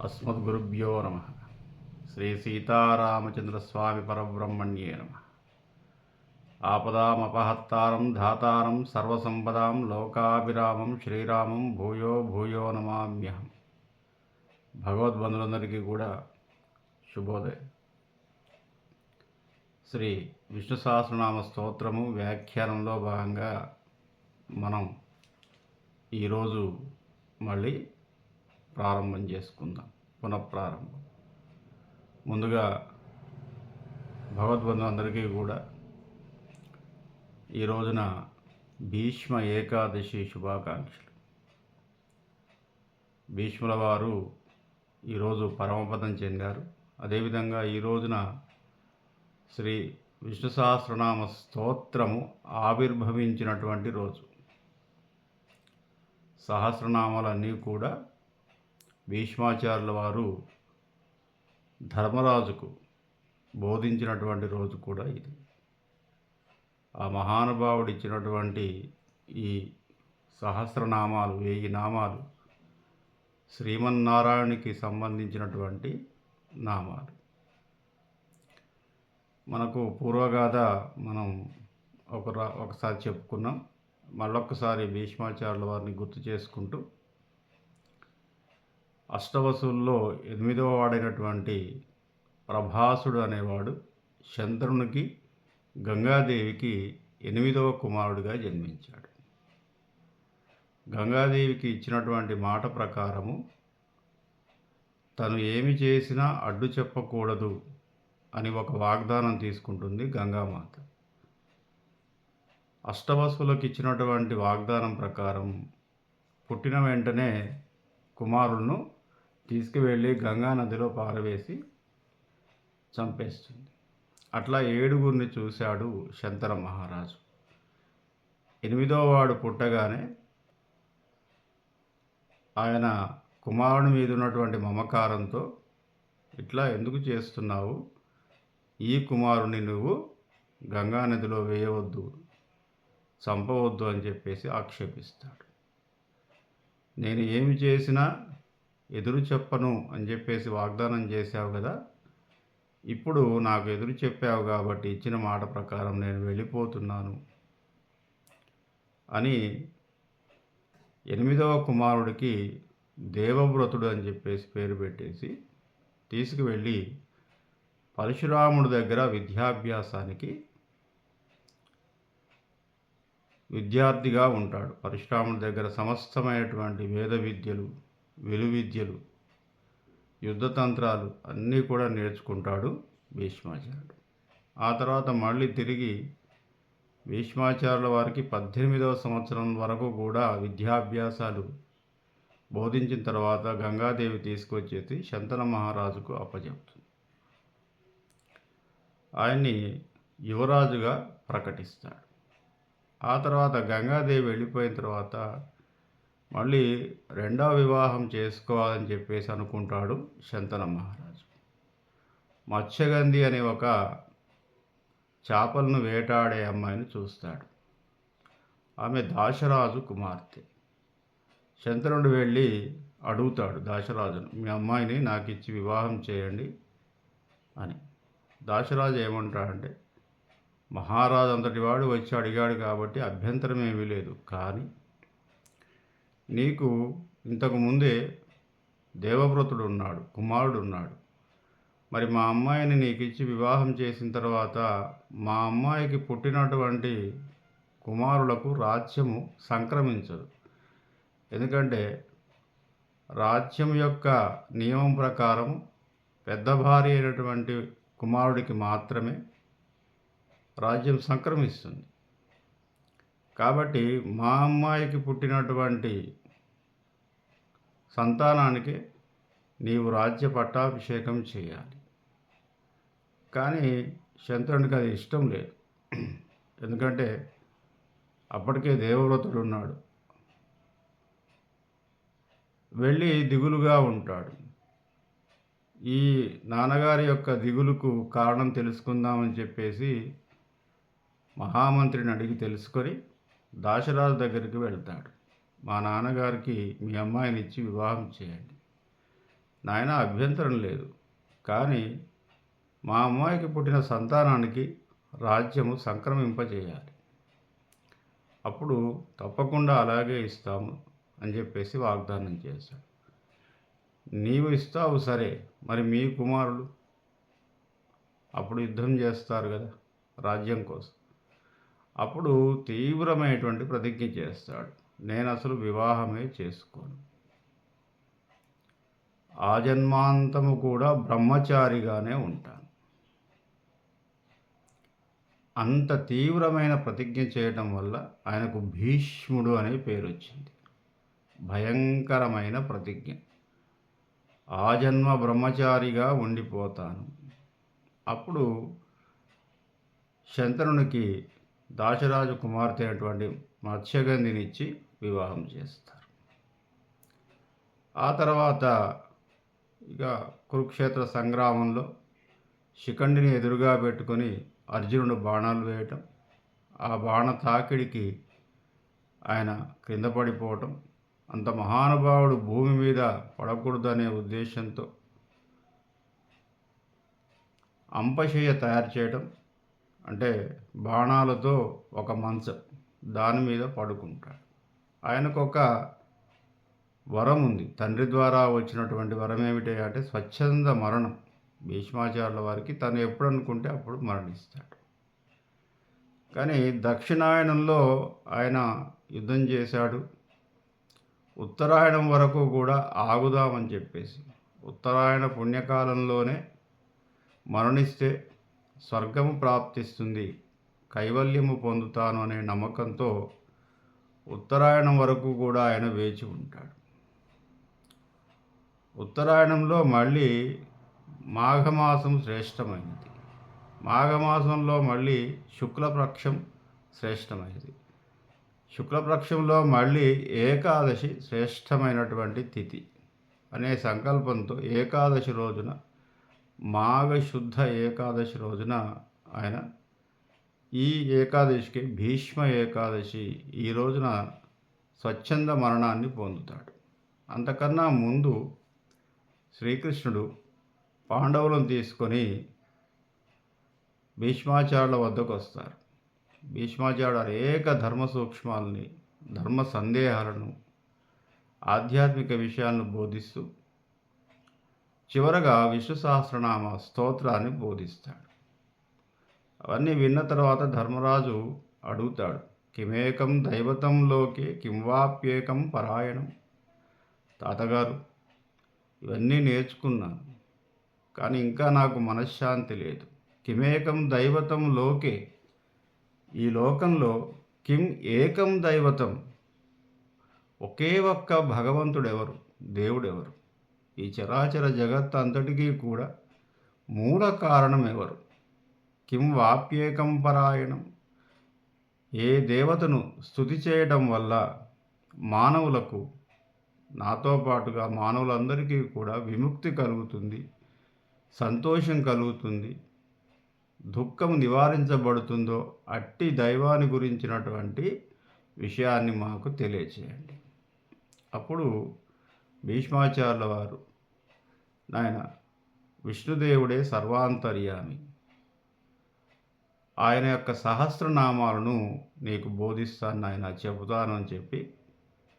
అస్మద్గురుభ్యో నమ. శ్రీ సీతారామచంద్రస్వామి పరబ్రహ్మణ్యే నమ. ఆపదామపహత్తారం ధాతారం సర్వసంపదాం లోకాభిరామం శ్రీరామం భూయో భూయో నమామ్యహం. భగవద్బంధులందరికీ కూడా శుభోదయం. శ్రీ విష్ణు సహస్రనామ స్తోత్రము వ్యాఖ్యానంలో భాగంగా మనం ఈరోజు మళ్ళీ ప్రారంభం చేసుకుందాం. పునఃప్రారంభం. ముందుగా భగవద్బంధులందరికీ కూడా ఈ రోజున భీష్మ ఏకాదశి శుభాకాంక్షలు. భీష్ముల వారు ఈరోజు పరమపదం చెందారు. అదేవిధంగా ఈ రోజున శ్రీ విష్ణు సహస్రనామ స్తోత్రము ఆవిర్భవించినటువంటి రోజు. సహస్రనామాలన్నీ కూడా భీష్మాచార్యుల వారు ధర్మరాజుకు బోధించినటువంటి రోజు కూడా ఇది. ఆ మహానుభావుడు ఇచ్చినటువంటి ఈ సహస్రనామాలు, 1000 నామాలు శ్రీమన్నారాయణునికి సంబంధించినటువంటి నామాలు. మనకు పూర్వగాథ మనం ఒకసారి చెప్పుకున్నాం. మళ్ళొక్కసారి భీష్మాచార్యుల వారిని గుర్తు చేసుకుంటూ, అష్టవసుల్లో 8వ వాడైనటువంటి ప్రభాసుడు అనేవాడు శంతనునికి, గంగాదేవికి 8వ కుమారుడిగా జన్మించాడు. గంగాదేవికి ఇచ్చినటువంటి మాట ప్రకారము తను ఏమి చేసినా అడ్డు చెప్పకూడదు అని ఒక వాగ్దానం తీసుకుంటుంది గంగామాత. అష్టవసులకు ఇచ్చినటువంటి వాగ్దానం ప్రకారం పుట్టిన వెంటనే కుమారులను తీసుకువెళ్ళి గంగా నదిలో పారవేసి చంపేస్తుంది. అట్లా 7గురిని చూశాడు శంతన మహారాజు. 8వ వాడు పుట్టగానే ఆయన కుమారుని మీద ఉన్నటువంటి మమకారంతో, ఇట్లా ఎందుకు చేస్తున్నావు, ఈ కుమారుని నువ్వు గంగా నదిలో వేయవద్దు, చంపవద్దు అని చెప్పేసి ఆక్షేపిస్తాడు. నేను ఏమి చేసినా ఎదురు చెప్పను అని చెప్పేసి వాగ్దానం చేశావు కదా, ఇప్పుడు నాకు ఎదురు చెప్పావు కాబట్టి ఇచ్చిన మాట ప్రకారం నేను వెళ్ళిపోతున్నాను అని 8వ కుమారుడికి దేవవ్రతుడు అని చెప్పేసి పేరు పెట్టేసి తీసుకువెళ్ళి పరశురాముడి దగ్గర విద్యాభ్యాసానికి విద్యార్థిగా ఉంటాడు. పరశురాముడి దగ్గర సమస్తమైనటువంటి వేద విద్యలు, విలువిద్యలు, యుద్ధతంత్రాలు అన్నీ కూడా నేర్చుకుంటాడు భీష్మాచార్యుడు. ఆ తర్వాత మళ్ళీ తిరిగి భీష్మాచార్యుల వారికి 18వ సంవత్సరం వరకు కూడా విద్యాభ్యాసాలు బోధించిన తర్వాత గంగాదేవి తీసుకొచ్చేసి శంతన మహారాజుకు అప్పచెప్తుంది. ఆయన్ని యువరాజుగా ప్రకటిస్తాడు. ఆ తర్వాత గంగాదేవి వెళ్ళిపోయిన తర్వాత మళ్ళీ 2వ వివాహం చేసుకోవాలని చెప్పేసి అనుకుంటాడు శంతన మహారాజు. మత్స్యగంధి అనే ఒక చేపలను వేటాడే అమ్మాయిని చూస్తాడు. ఆమె దాశరాజు కుమార్తె. శంతనుడు వెళ్ళి అడుగుతాడు దాశరాజును, మీ అమ్మాయిని నాకు ఇచ్చి వివాహం చేయండి అని. దాశరాజు ఏమంటాడంటే, మహారాజు అంతటి వాడు వచ్చి అడిగాడు కాబట్టి అభ్యంతరం ఏమీ లేదు, కానీ నీకు ఇంతకు ముందే దేవవ్రతుడు ఉన్నాడు, కుమారుడు ఉన్నాడు. మరి మా అమ్మాయిని నీకు ఇచ్చి వివాహం చేసిన తర్వాత మా అమ్మాయికి పుట్టినటువంటి కుమారులకు రాజ్యము సంక్రమించదు. ఎందుకంటే రాజ్యం యొక్క నియమం ప్రకారం పెద్ద భార్య అయినటువంటి కుమారుడికి మాత్రమే రాజ్యం సంక్రమిస్తుంది. కాబట్టి మా అమ్మాయికి పుట్టినటువంటి సంతానానికి నీవు రాజ్య పట్టాభిషేకం చేయాలి. కానీ శంతనుడికి అది ఇష్టం లేదు. ఎందుకంటే అప్పటికే దేవవ్రతుడు ఉన్నాడు. వెళ్ళి దిగులుగా ఉంటాడు. ఈ నాన్నగారి యొక్క దిగులుకు కారణం తెలుసుకుందామని చెప్పేసి మహామంత్రిని అడిగి తెలుసుకొని దాశరాజు దగ్గరికి వెళ్తాడు. మా నాన్నగారికి మీ అమ్మాయిని ఇచ్చి వివాహం చేయండి. నాయన అభ్యంతరం లేదు, కానీ మా అమ్మాయికి పుట్టిన సంతానానికి రాజ్యము సంక్రమింపజేయాలి. అప్పుడు తప్పకుండా అలాగే ఇస్తాము అని చెప్పేసి వాగ్దానం చేశాడు. నీవు ఇస్తావు సరే, మరి మీ కుమారులు అప్పుడు యుద్ధం చేస్తారు కదా రాజ్యం కోసం. అప్పుడు తీవ్రమైనటువంటి ప్రతిజ్ఞ చేస్తాడు, నేను అసలు వివాహమే చేసుకోను, ఆజన్మాంతము కూడా బ్రహ్మచారిగానే ఉంటాను. అంత తీవ్రమైన ప్రతిజ్ఞ చేయటం వల్ల ఆయనకు భీష్ముడు అనే పేరు వచ్చింది. భయంకరమైన ప్రతిజ్ఞ. ఆజన్మ బ్రహ్మచారిగా ఉండిపోతాను. అప్పుడు శంతనునికి దాశరాజు కుమార్తె అయినటువంటి మత్స్యగంధినిచ్చి వివాహం చేస్తారు. ఆ తర్వాత ఇక కురుక్షేత్ర సంగ్రామంలో శిఖండిని ఎదురుగా పెట్టుకొని అర్జునుడు బాణాలు వేయటం, ఆ బాణ తాకిడికి ఆయన క్రింద పడిపోవటం, అంత మహానుభావుడు భూమి మీద పడకూడదనే ఉద్దేశంతో అంపశయ్య తయారు చేయటం, అంటే బాణాలతో ఒక మంచం, దాని మీద పడుకుంటాడు. ఆయనకు ఒక వరం ఉంది, తండ్రి ద్వారా వచ్చినటువంటి వరం ఏమిటి అంటే స్వచ్ఛంద మరణం. భీష్మాచార్యుల వారికి తను ఎప్పుడు అనుకుంటే అప్పుడు మరణిస్తాడు. కానీ దక్షిణాయనంలో ఆయన యుద్ధం చేశాడు. ఉత్తరాయణం వరకు కూడా ఆగుదామని చెప్పేసి, ఉత్తరాయణ పుణ్యకాలంలోనే మరణిస్తే స్వర్గము ప్రాప్తిస్తుంది, కైవల్యము పొందుతాను అనే నమ్మకంతో ఉత్తరాయణం వరకు కూడా ఆయన వేచి ఉంటాడు. ఉత్తరాయణంలో మళ్ళీ మాఘమాసం శ్రేష్టమైనది, మాఘమాసంలో మళ్ళీ శుక్లపక్షం శ్రేష్టమైనది, శుక్లపక్షంలో మళ్ళీ ఏకాదశి శ్రేష్టమైనటువంటి తిథి అనే సంకల్పంతో ఏకాదశి రోజున, మాఘశుద్ధ ఏకాదశి రోజున ఆయన ఈ ఏకాదశికి భీష్మ ఏకాదశి, ఈ రోజున స్వచ్ఛంద మరణాన్ని పొందుతాడు. అంతకన్నా ముందు శ్రీకృష్ణుడు పాండవులను తీసుకొని భీష్మాచార్యుల వద్దకు వస్తారు. భీష్మాచార్యుడు అనేక ధర్మ సూక్ష్మాలని, ధర్మ సందేహాలను, ఆధ్యాత్మిక విషయాలను బోధిస్తూ చివరగా విష్ణు సహస్రనామ స్తోత్రాన్ని బోధిస్తాడు. అవన్నీ విన్న తర్వాత ధర్మరాజు అడుగుతాడు, కిమేకం దైవతంలోకే కింవాప్యేకం పరాయణం. తాతగారు, ఇవన్నీ నేర్చుకున్నాను, కానీ ఇంకా నాకు మనశ్శాంతి లేదు. కిమేకం దైవతం లోకే, ఈ లోకంలో కిం ఏకం దైవతం, ఒకే ఒక్క భగవంతుడెవరు, దేవుడెవరు, ఈ చరాచర జగత్ అంతటికీ కూడా మూల కారణం ఎవరు? కిం వాప్యేకం పరాయణం, ఏ దేవతను స్తుతి చేయడం వల్ల మానవులకు, నాతో పాటుగా మానవులందరికీ కూడా విముక్తి కలుగుతుంది, సంతోషం కలుగుతుంది, దుఃఖం నివారించబడుతుందో అట్టి దైవాన్ని గురించినటువంటి విషయాన్ని మాకు తెలియచేయండి. అప్పుడు భీష్మాచార్యుల వారు, నాయన విష్ణుదేవుడే సర్వాంతర్యామి, ఆయన యొక్క సహస్రనామాలను నీకు బోధిస్తాను నాయన, చెబుతాను అని చెప్పి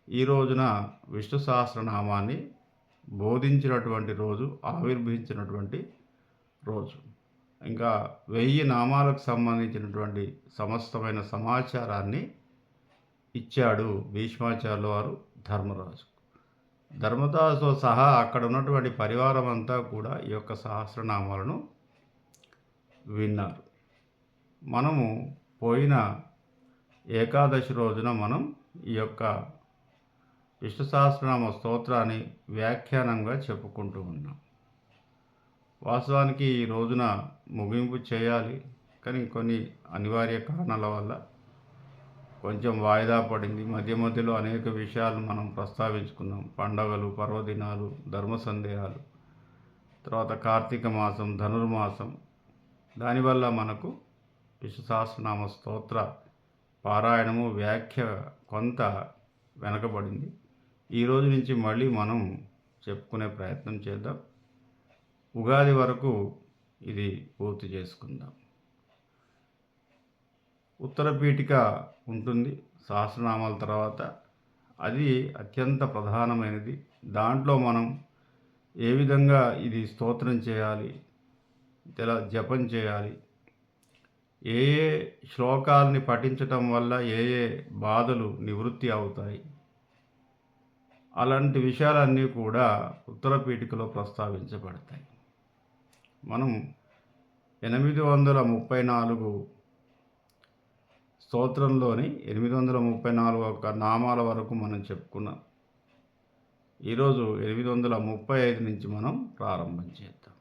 ఈ రోజున విష్ణు సహస్రనామాన్ని బోధించినటువంటి రోజు, ఆవిర్భవించినటువంటి రోజు. ఇంకా 1000 నామాలకు సంబంధించినటువంటి సమస్తమైన సమాచారాన్ని ఇచ్చాడు భీష్మాచార్యుల వారు ధర్మరాజు. ధర్మరాజుతో సహా అక్కడ ఉన్నటువంటి పరివారం అంతా కూడా ఈ యొక్క సహస్రనామాలను విన్నారు. మనము పోయిన ఏకాదశి రోజున మనం ఈ యొక్క విష్ణు సహస్రనామ స్తోత్రాన్ని వ్యాఖ్యానంగా చెప్పుకుంటూ ఉన్నాం. వాస్తవానికి ఈ రోజున ముగింపు చేయాలి, కానీ కొన్ని అనివార్య కారణాల వల్ల కొంచెం వాయిదా పడింది. మధ్య మధ్యలో అనేక విషయాలు మనం ప్రస్తావించుకున్నాం, పండగలు, పర్వదినాలు, ధర్మ సందేహాలు, తర్వాత కార్తీక మాసం, ధనుర్మాసం, దానివల్ల మనకు విష్ణు సహస్రనామ స్తోత్ర పారాయణము వ్యాఖ్య కొంత వెనకబడింది. ఈ రోజు నుంచి మళ్ళీ మనం చెప్పుకునే ప్రయత్నం చేద్దాం. ఉగాది వరకు ఇది పూర్తి చేసుకుందాం. ఉత్తర పీఠిక ఉంటుంది సహస్రనామాల తర్వాత. అది అత్యంత ప్రధానమైనది. దాంట్లో మనం ఏ విధంగా ఇది స్తోత్రం చేయాలి, ఇలా జపం చేయాలి, ఏ ఏ శ్లోకాలని పఠించటం వల్ల ఏ ఏ బాధలు నివృత్తి అవుతాయి, అలాంటి విషయాలన్నీ కూడా ఉత్తర పీఠికలో ప్రస్తావించబడతాయి. మనం 834 స్తోత్రంలోని 834 ఒక్క నామాల వరకు మనం చెప్పుకున్నాం. ఈరోజు 835 నుంచి మనం ప్రారంభం చేద్దాం.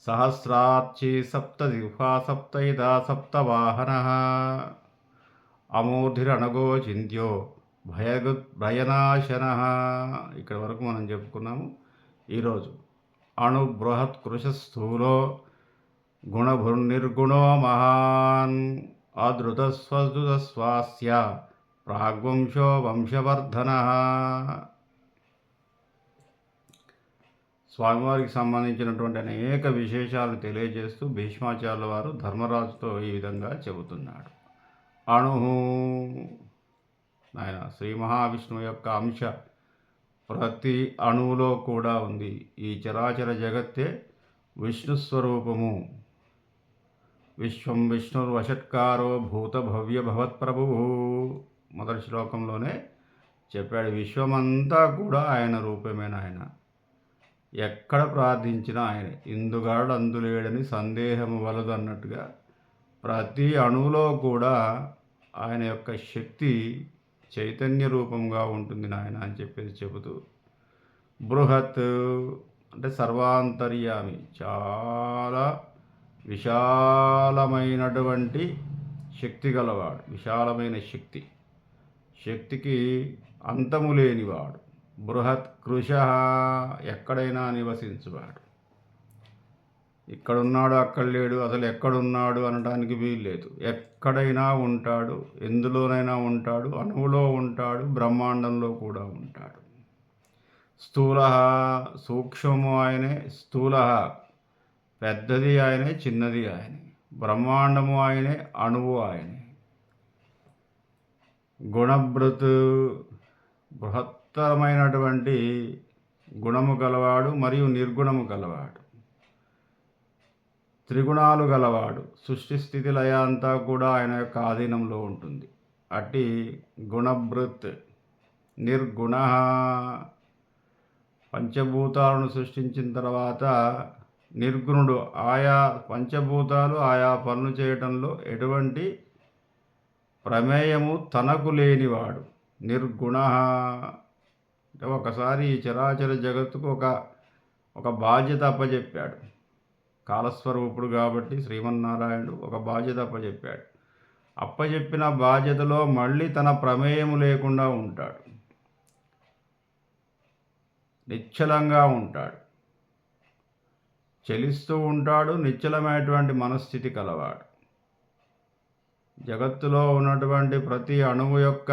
సహస్రార్చి సప్తదిహా సప్తయిదా సప్తవాహన అమోధిరణగో చింత్యో భయనాశన. ఇక్కడ వరకు మనం చెప్పుకున్నాము. ఈరోజు అణు బృహత్ కృష స్థూలో గుణభుర్నిర్గుణో మహాన్ అదృతస్వదృతస్వాస్య ప్రాగ్వంశో వంశవర్ధన. స్వామివారికి సంబంధించినటువంటి అనేక విశేషాలను తెలియజేస్తూ భీష్మాచార్యుల వారు ధర్మరాజుతో ఈ విధంగా చెబుతున్నాడు. అణు ఆయన శ్రీ మహావిష్ణువు యొక్క అంశ ప్రతి అణువులో కూడా ఉంది. ఈ చరాచర జగత్తే విష్ణు స్వరూపము. విశ్వం విష్ణుర్వషట్కారో భూత భవ్య భవత్ప్రభు. మొదటి శ్లోకంలోనే చెప్పాడు. విశ్వమంతా కూడా ఆయన రూపమేన. ఆయన ఎక్కడ ప్రార్థించినా ఆయన ఇందుగాడు అందులేడని సందేహము వలదు అన్నట్టుగా ప్రతి అణువులో కూడా ఆయన యొక్క శక్తి చైతన్య రూపంగా ఉంటుంది నాయన అని చెప్పేసి చెబుతూ, బృహత్ అంటే సర్వాంతర్యామి, చాలా విశాలమైనటువంటి శక్తి గలవాడు. విశాలమైన శక్తికి అంతము లేనివాడు. బృహత్ కృష, ఎక్కడైనా నివసించువాడు. ఇక్కడున్నాడు అక్కడ లేడు, అసలు ఎక్కడున్నాడు అనడానికి వీల్లేదు. ఎక్కడైనా ఉంటాడు, ఎందులోనైనా ఉంటాడు, అణువులో ఉంటాడు, బ్రహ్మాండంలో కూడా ఉంటాడు. స్థూల, సూక్ష్మము ఆయనే. స్థూల, పెద్దది ఆయనే, చిన్నది ఆయనే. బ్రహ్మాండము ఆయనే, అణువు ఆయనే. గుణభృత్, బృహత్తరమైనటువంటి గుణము గలవాడు మరియు నిర్గుణము గలవాడు. త్రిగుణాలు గలవాడు. సృష్టి స్థితి లయ అంతా కూడా ఆయన యొక్క ఆధీనంలో ఉంటుంది. అట్టి గుణభృత్. నిర్గుణ, పంచభూతాలను సృష్టించిన తర్వాత నిర్గుణుడు. ఆయా పంచభూతాలు ఆయా పనులు చేయటంలో ఎటువంటి ప్రమేయము తనకు లేనివాడు. నిర్గుణ అంటే ఒకసారి ఈ చరాచర జగత్తుకు ఒక బాధ్యత అప్పచెప్పాడు. కాలస్వరూపుడు కాబట్టి శ్రీమన్నారాయణుడు ఒక బాధ్యత అప్పచెప్పాడు. అప్పచెప్పిన బాధ్యతలో మళ్ళీ తన ప్రమేయము లేకుండా ఉంటాడు. నిశ్చలంగా ఉంటాడు, చలిస్తూ ఉంటాడు. నిశ్చలమైనటువంటి మనస్థితి కలవాడు. జగత్తులో ఉన్నటువంటి ప్రతి అణువు యొక్క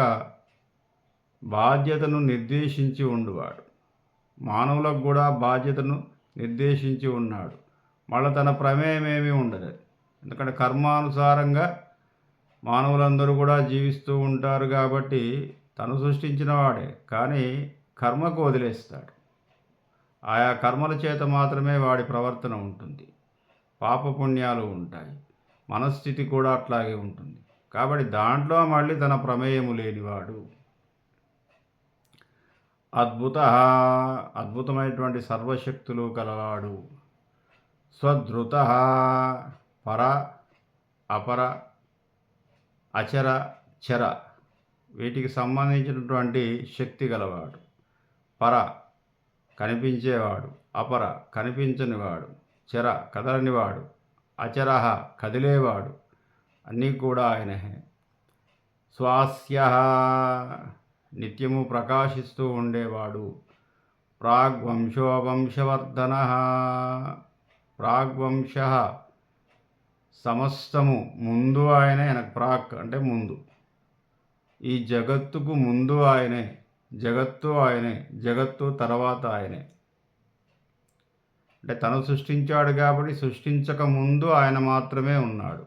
బాధ్యతను నిర్దేశించి ఉండువాడు. మానవులకు కూడా బాధ్యతను నిర్దేశించి ఉన్నాడు. మళ్ళీ తన ప్రమేయం ఏమీ ఉండదు. ఎందుకంటే కర్మానుసారంగా మానవులందరూ కూడా జీవిస్తూ ఉంటారు కాబట్టి తను సృష్టించిన వాడే, కానీ కర్మకు వదిలేస్తాడు. ఆయా కర్మల చేత మాత్రమే వాడి ప్రవర్తన ఉంటుంది. పాపపుణ్యాలు ఉంటాయి. మనస్థితి కూడా అట్లాగే ఉంటుంది. కాబట్టి దాంట్లో మళ్ళీ తన ప్రమేయము లేనివాడు. అద్భుతమైనటువంటి సర్వశక్తులు కలవాడు. స్వధృత, పర, అపర, అచర, చర వీటికి సంబంధించినటువంటి శక్తి గలవాడు. పర, కనిపించేవాడు. అపర, కనిపించనివాడు. చర, కదలనివాడు. అచర, కదిలేవాడు. అన్నీ కూడా ఆయనే. స్వాస్య, నిత్యము ప్రకాశిస్తూ ఉండేవాడు. ప్రాగ్వంశో వంశవర్ధన. ప్రాగ్వంశ, సమస్తము ముందు ఆయనే. ప్రాక్ అంటే ముందు. ఈ జగత్తుకు ముందు ఆయనే. జగత్తు ఆయనే, జగత్తు తర్వాత ఆయనే. అంటే తను సృష్టించాడు కాబట్టి సృష్టించక ముందు ఆయన మాత్రమే ఉన్నాడు.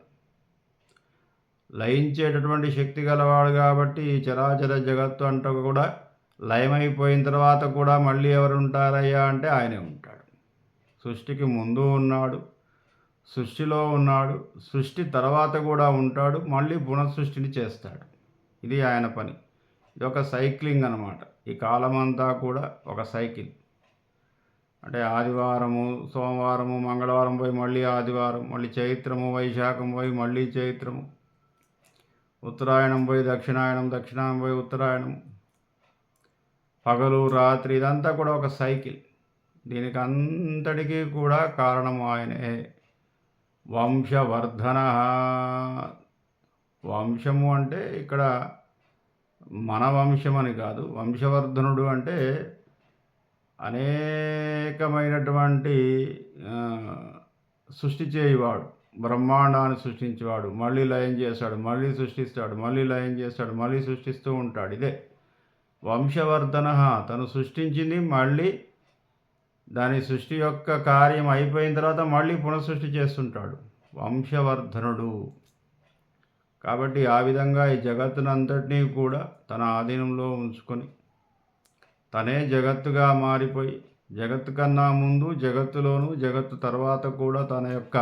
లయించేటటువంటి శక్తి గలవాడు కాబట్టి ఈ చరాచర జగత్తు అంటూ కూడా లయమైపోయిన తర్వాత కూడా మళ్ళీ ఎవరు ఉంటారయ్యా అంటే ఆయనే ఉంటాడు. సృష్టికి ముందు ఉన్నాడు, సృష్టిలో ఉన్నాడు, సృష్టి తర్వాత కూడా ఉంటాడు, మళ్ళీ పునఃసృష్టిని చేస్తాడు. ఇది ఆయన పని. ఇది ఒక సైక్లింగ్ అన్నమాట. ఈ కాలమంతా కూడా ఒక సైకిల్. అంటే ఆదివారము, సోమవారము, మంగళవారం పోయి మళ్ళీ ఆదివారం, మళ్ళీ చైత్రము, వైశాఖం పోయి మళ్ళీ చైత్రము, ఉత్తరాయణం పోయి దక్షిణాయనం, దక్షిణాయనం పోయి ఉత్తరాయణం, పగలు రాత్రి, ఇదంతా కూడా ఒక సైకిల్. దీనికి అంతటికీ కూడా కారణం ఆయనే. వంశవర్ధన. వంశము అంటే ఇక్కడ మన వంశం అని కాదు. వంశవర్ధనుడు అంటే అనేకమైనటువంటి సృష్టి చేయువాడు, బ్రహ్మాండాన్ని సృష్టించేవాడు, మళ్ళీ లయం చేస్తాడు, మళ్ళీ సృష్టిస్తాడు, మళ్ళీ లయం చేస్తాడు, మళ్ళీ సృష్టిస్తూ ఉంటాడు. ఇదే వంశవర్ధన. తను సృష్టించింది మళ్ళీ దాని సృష్టి యొక్క కార్యం అయిపోయిన తర్వాత మళ్ళీ పునఃసృష్టి చేస్తుంటాడు. వంశవర్ధనుడు. కాబట్టి ఆ విధంగా ఈ జగత్తునంతటినీ కూడా తన ఆధీనంలో ఉంచుకొని తనే జగత్తుగా మారిపోయి జగత్తు కన్నా ముందు, జగత్తులోను, జగత్తు తర్వాత కూడా తన యొక్క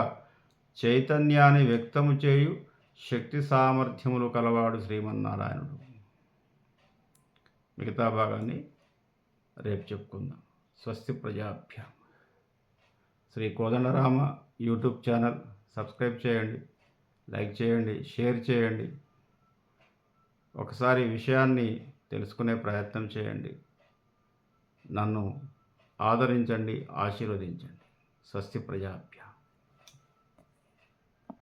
చైతన్యాన్ని వ్యక్తము చేయు శక్తి సామర్థ్యములు కలవాడు శ్రీమన్నారాయణుడు. మిగతా భాగాన్ని రేపు చెప్పుకుందాం. స్వస్తి ప్రజాభ్యాం. Sri Kodandarama YouTube channel subscribe చేయండి, లైక్ చేయండి, షేర్ చేయండి. ఒకసారి విషయాన్ని తెలుసుకునే ప్రయత్నం చేయండి. నన్ను ఆదరించండి, ఆశీర్వదించండి. స్వస్తి ప్రజాభ్యాం.